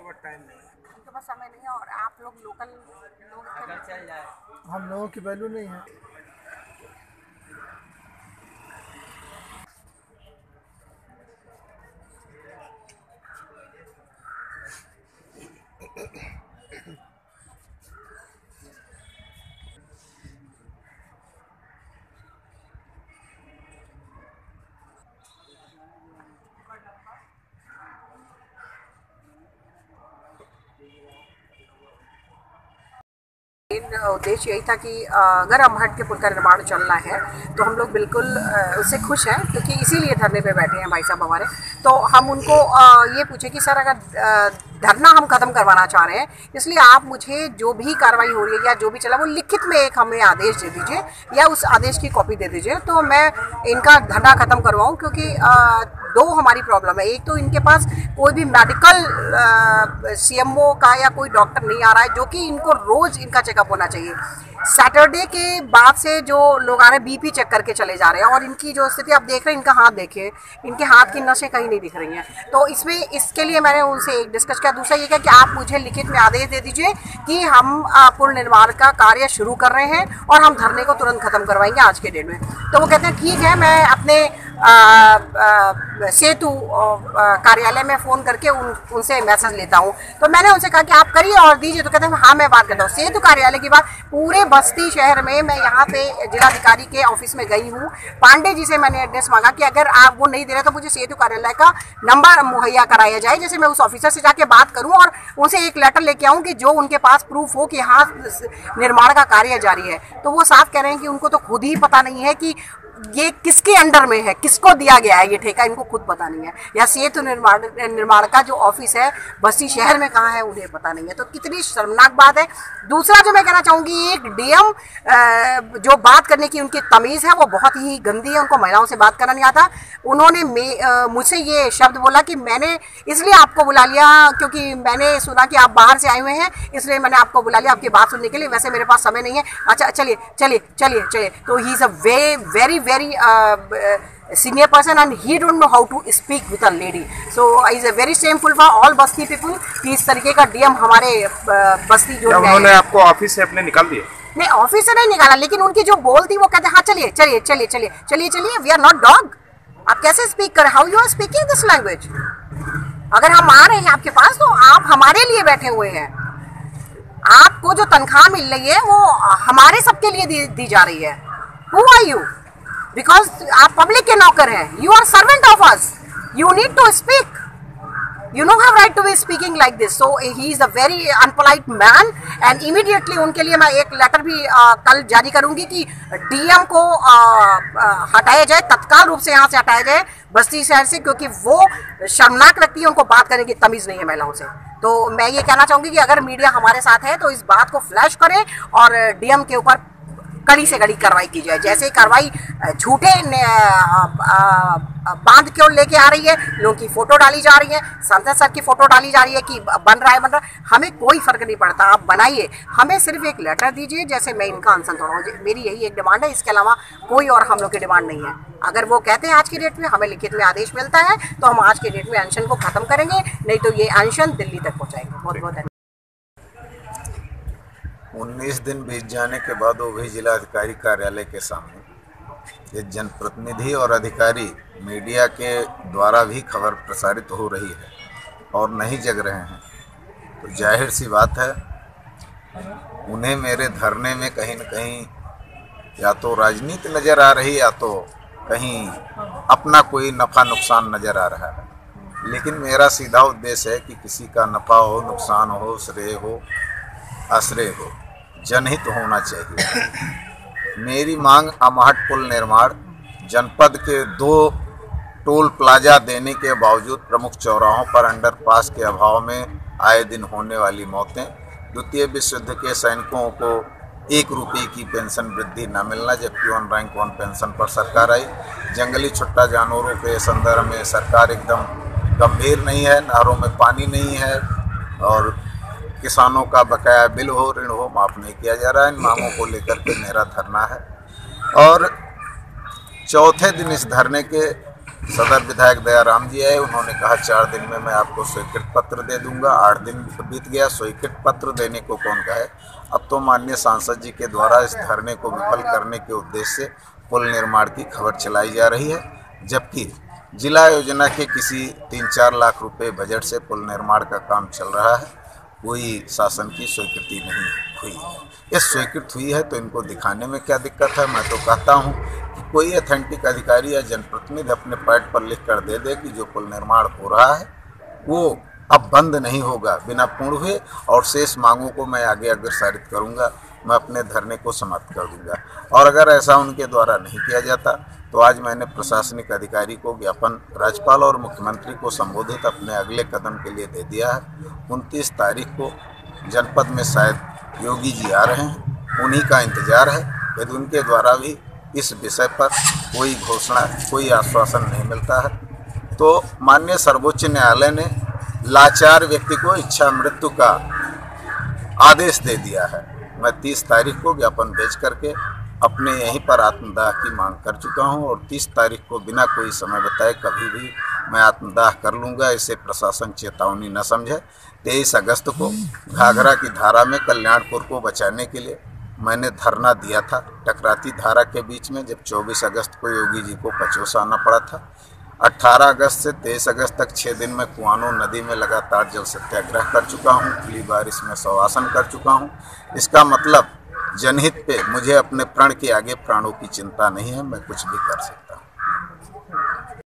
पास time नहीं है। उनके पास समय नहीं है और आप लोग लोकल लोग अगर चल जाए, हम लोगों की वैल्यू नहीं है। उद्देश्य यही था कि अगर अमहट के पुल का निर्माण चल रहा है तो हम लोग बिल्कुल उससे खुश हैं, क्योंकि इसीलिए धरने पे बैठे हैं भाई साहब हमारे। तो हम उनको ये पूछे कि सर अगर धरना हम खत्म करवाना चाह रहे हैं, इसलिए आप मुझे जो भी कार्रवाई हो रही है या जो भी चला वो लिखित में एक हमें आदेश दे दीजिए या उस आदेश की कॉपी दे दीजिए, तो मैं इनका धरना खत्म करवाऊँ। क्योंकि दो हमारी प्रॉब्लम है, एक तो इनके पास कोई भी मेडिकल सीएमओ का या कोई डॉक्टर नहीं आ रहा है, जो कि इनको रोज इनका चेकअप होना चाहिए। सैटरडे के बाद से जो लोग आ रहे हैं बीपी चेक करके चले जा रहे हैं, और इनकी जो स्थिति आप देख रहे हैं, इनका हाथ देखिए, इनके हाथ की नसें कहीं नहीं दिख रही हैं। तो इसमें इसके लिए मैंने उनसे एक डिस्कस किया। दूसरा ये कि आप मुझे लिखित में आदेश दे दीजिए कि हम पुल निर्माण का कार्य शुरू कर रहे हैं और हम धरने को तुरंत खत्म करवाएंगे आज के डेट में। तो वो कहते हैं ठीक है, मैं अपने सेतु कार्यालय में फ़ोन करके उनसे मैसेज लेता हूँ। तो मैंने उनसे कहा कि आप करिए और दीजिए, तो कहते हैं हाँ मैं बात करता हूँ। सेतु कार्यालय की बात पूरे बस्ती शहर में, मैं यहाँ पे जिलाधिकारी के ऑफिस में गई हूँ, पांडे जी से मैंने एड्रेस मांगा कि अगर आप वो नहीं दे रहे तो मुझे सेतु कार्यालय का नंबर मुहैया कराया जाए, जैसे मैं उस ऑफिसर से जाके बात करूँ और उनसे एक लेटर लेके आऊँ कि जो उनके पास प्रूफ हो कि यहाँ निर्माण का कार्य जारी है। तो वो साफ कह रहे हैं कि उनको तो खुद ही पता नहीं है कि ये किसके अंडर में है, किसको दिया गया है ये ठेका, इनको खुद पता नहीं है। या सेतु निर्माण का जो ऑफिस है बस्ती शहर में कहाँ है उन्हें पता नहीं है। तो कितनी शर्मनाक बात है। दूसरा जो मैं कहना चाहूँगी, एक डीएम जो बात करने की उनकी तमीज़ है वो बहुत ही गंदी है, उनको महिलाओं से बात करना नहीं आता। उन्होंने मुझसे ये शब्द बोला कि मैंने इसलिए आपको बुला लिया क्योंकि मैंने सुना कि आप बाहर से आए हुए हैं, इसलिए मैंने आपको बुला लिया आपकी बात सुनने के लिए, वैसे मेरे पास समय नहीं है। अच्छा चलिए चलिए चलिए चलिए। तो he is a very senior person and he don't know how to speak with a lady, so is a very shameful for all Basti people कि इस तरीके का डीएम हमारे बस्ती जो उन्होंने आपको ऑफिस से अपने निकाल दिया? नहीं, ऑफिस से नहीं निकाला, लेकिन उनकी जो बोल थी वो कहते हाँ चलिए चलिए चलिए चलिए चलिए चलिए। वी आर नॉट डॉग, आप कैसे स्पीक करें? How you are speaking this language? अगर हम आ रहे हैं आपके पास तो आप हमारे लिए बैठे हुए हैं, आपको जो तनख्वाह मिल रही है वो हमारे सबके लिए दी जा रही है। Who are you? बिकॉज आप पब्लिक के नौकर हैं, you are servant of us, you need to speak, you know have right to be speaking like this. So he is a very unpolite man and immediately उनके लिए मैं एक letter भी कल जारी करूंगी कि डीएम को हटाया जाए, तत्काल रूप से यहाँ से हटाया जाए बस्ती शहर से, क्योंकि वो शर्मनाक लगती है, उनको बात करने की तमीज़ नहीं है महिलाओं से। तो मैं ये कहना चाहूँगी कि अगर मीडिया हमारे साथ है तो इस बात को फ्लैश करें और डीएम के ऊपर कड़ी से कड़ी कार्रवाई की जाए। जैसे कार्रवाई झूठे बांध क्यों लेके आ रही है, लोगों की फोटो डाली जा रही है, संसद सर की फोटो डाली जा रही है कि बन रहा है, हमें कोई फर्क नहीं पड़ता, आप बनाइए, हमें सिर्फ एक लेटर दीजिए जैसे मैं इनका अनशन तोड़ूँ। मेरी यही एक डिमांड है, इसके अलावा कोई और हम लोग की डिमांड नहीं है। अगर वो कहते हैं आज की डेट में हमें लिखित में आदेश मिलता है तो हम आज की डेट में अनशन को खत्म करेंगे, नहीं तो ये अनशन दिल्ली तक पहुँचाएंगे। बहुत बहुत धन्यवाद। 19 दिन बीत जाने के बाद वो भी जिलाधिकारी कार्यालय के सामने एक जनप्रतिनिधि और अधिकारी मीडिया के द्वारा भी खबर प्रसारित हो रही है और नहीं जग रहे हैं, तो जाहिर सी बात है उन्हें मेरे धरने में कहीं न कहीं या तो राजनीति नज़र आ रही या तो कहीं अपना कोई नफ़ा नुकसान नज़र आ रहा है। लेकिन मेरा सीधा उद्देश्य है कि किसी का नफ़ा हो, नुकसान हो, श्रेय हो, आश्रय हो, जनहित होना चाहिए। मेरी मांग अमहट पुल निर्माण, जनपद के 2 टोल प्लाजा देने के बावजूद प्रमुख चौराहों पर अंडरपास के अभाव में आए दिन होने वाली मौतें, द्वितीय विश्व युद्ध के सैनिकों को 1 रुपये की पेंशन वृद्धि न मिलना जबकि 1 रैंक 1 पेंशन पर सरकार आई, जंगली छुट्टा जानवरों के संदर्भ में सरकार एकदम गंभीर नहीं है, नहरों में पानी नहीं है और किसानों का बकाया बिल हो, ऋण हो, माफ़ नहीं किया जा रहा है। इन मांगों को लेकर के मेरा धरना है और चौथे दिन इस धरने के सदर विधायक दयाराम जी आए, उन्होंने कहा 4 दिन में मैं आपको स्वीकृत पत्र दे दूंगा। 8 दिन बीत गया, स्वीकृत पत्र देने को कौन कहे। अब तो माननीय सांसद जी के द्वारा इस धरने को विफल करने के उद्देश्य से पुल निर्माण की खबर चलाई जा रही है, जबकि जिला योजना के किसी 3-4 लाख रुपए बजट से पुल निर्माण का काम चल रहा है। कोई शासन की स्वीकृति नहीं हुई है। ये स्वीकृत हुई है तो इनको दिखाने में क्या दिक्कत है। मैं तो कहता हूँ कि कोई अथेंटिक अधिकारी या जनप्रतिनिधि अपने पैड पर लिख कर दे दे कि जो पुल निर्माण हो रहा है वो अब बंद नहीं होगा बिना पूर्ण हुए, और शेष मांगों को मैं आगे अग्रसारित करूँगा, मैं अपने धरने को समाप्त कर दूँगा। और अगर ऐसा उनके द्वारा नहीं किया जाता तो आज मैंने प्रशासनिक अधिकारी को ज्ञापन राज्यपाल और मुख्यमंत्री को संबोधित अपने अगले कदम के लिए दे दिया है। 29 तारीख को जनपद में शायद योगी जी आ रहे हैं, उन्हीं का इंतजार है। यदि उनके द्वारा भी इस विषय पर कोई घोषणा, कोई आश्वासन नहीं मिलता है तो माननीय सर्वोच्च न्यायालय ने लाचार व्यक्ति को इच्छा मृत्यु का आदेश दे दिया है। मैं 30 तारीख को ज्ञापन भेज करके अपने यहीं पर आत्मदाह की मांग कर चुका हूं, और 30 तारीख को बिना कोई समय बताए कभी भी मैं आत्मदाह कर लूँगा। इसे प्रशासन चेतावनी न समझे। 23 अगस्त को घाघरा की धारा में कल्याणपुर को बचाने के लिए मैंने धरना दिया था टकराती धारा के बीच में, जब 24 अगस्त को योगी जी को पचोसा आना पड़ा था। 18 अगस्त से 23 अगस्त तक 6 दिन में कुआनो नदी में लगातार जल सत्याग्रह कर चुका हूँ, खुली बारिश में शवासन कर चुका हूँ। इसका मतलब जनहित पे मुझे अपने प्राण के आगे प्राणों की चिंता नहीं है, मैं कुछ भी कर सकता हूँ।